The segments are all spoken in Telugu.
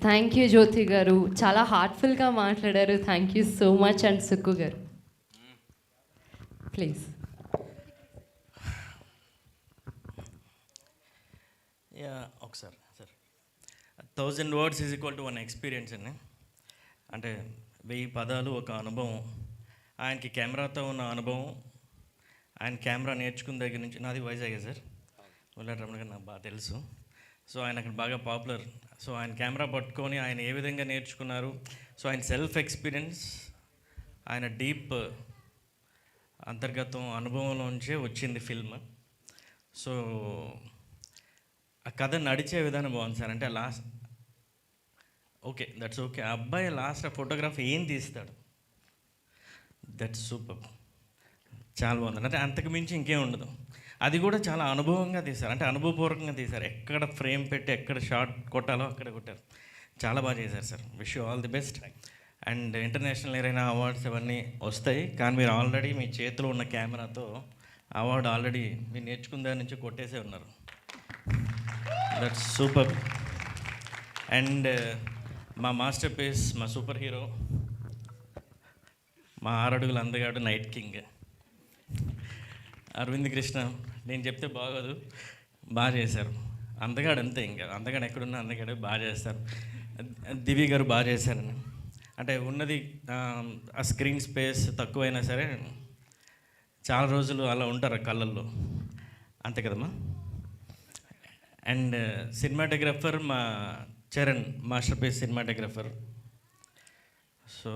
థ్యాంక్ యూ జ్యోతి గారు, చాలా హార్ట్ఫుల్గా మాట్లాడారు. Thank you so much. And Sukku గారు ప్లీజ్. ఒకసారి sir, 1000 words is equal to 1 experience అండి. అంటే 1000 పదాలు ఒక అనుభవం. ఆయనకి కెమెరాతో ఉన్న అనుభవం, ఆయన కెమెరా నేర్చుకున్న దగ్గర నుంచి, నాది వైజాగే సార్, ఉల్లాడ రమణ గారు నాకు బాగా తెలుసు. సో ఆయన అక్కడ బాగా పాపులర్. సో ఆయన కెమెరా పట్టుకొని ఆయన ఏ విధంగా నేర్చుకున్నారు, సో ఆయన సెల్ఫ్ ఎక్స్పీరియన్స్, ఆయన డీప్ అంతర్గతం అనుభవంలోంచే వచ్చింది ఫిల్మ్. సో ఆ కథ నడిచే విధానం బాగుంది సార్. అంటే లాస్ట్ ఓకే, దట్స్ ఓకే. ఆ అబ్బాయి లాస్ట్ ఆ ఫోటోగ్రాఫ్ ఏం తీస్తాడు, దట్స్ సూపర్, చాలా బాగుంది. అంటే అంతకు మించి ఇంకేం ఉండదు. అది కూడా చాలా అనుభవంగా తీశారు, అంటే అనుభవపూర్వకంగా తీశారు. ఎక్కడ ఫ్రేమ్ పెట్టి ఎక్కడ షార్ట్ కొట్టాలో అక్కడ కొట్టారు. చాలా బాగా చేశారు sir. Wish you all the best. And international ఏరైనా అవార్డ్స్ అవన్నీ వస్తాయి, కానీ మీరు ఆల్రెడీ మీ చేతిలో ఉన్న కెమెరాతో అవార్డు ఆల్రెడీ మీరు నేర్చుకున్న దాని నుంచి కొట్టేసే ఉన్నారు. That's super. అండ్ మా మాస్టర్ పీస్, మా సూపర్ హీరో, మా 6 అడుగుల అందగాడు, నైట్ కింగ్ అరవింద్ కృష్ణ. నేను చెప్తే బాగోదు, బాగా చేశారు. అందగాడు అంతే, ఇంకా అందగాడు ఎక్కడున్నా అందగాడు బాగా చేస్తారు. దివి గారు బాగా చేశారని, అంటే ఉన్నది ఆ స్క్రీన్ స్పేస్ తక్కువైనా సరే చాలా రోజులు అలా ఉంటారు కళ్ళల్లో, అంతే కదమ్మా. అండ్ సినిమాటోగ్రఫర్ మా Charan, masterpiece cinematographer. So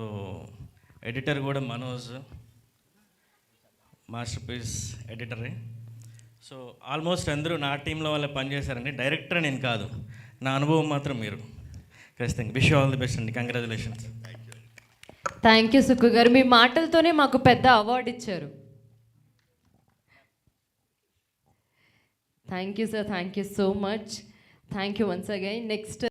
editor కూడా మనోజ్, మాస్టర్ పీస్ ఎడిటరే. సో ఆల్మోస్ట్ అందరూ నా టీంలో వాళ్ళే పనిచేశారండి. డైరెక్టర్ నేను కాదు, నా అనుభవం మాత్రం మీరు. ఖచ్చితంగా విష్ ఆల్ ది బెస్ట్ అండి. కంగ్రాచులేషన్స్. థ్యాంక్ యూ సుక్కు గారు, మీ మాటలతోనే మాకు పెద్ద అవార్డు ఇచ్చారు. Thank you sir, thank you so much. Thank you once again. Next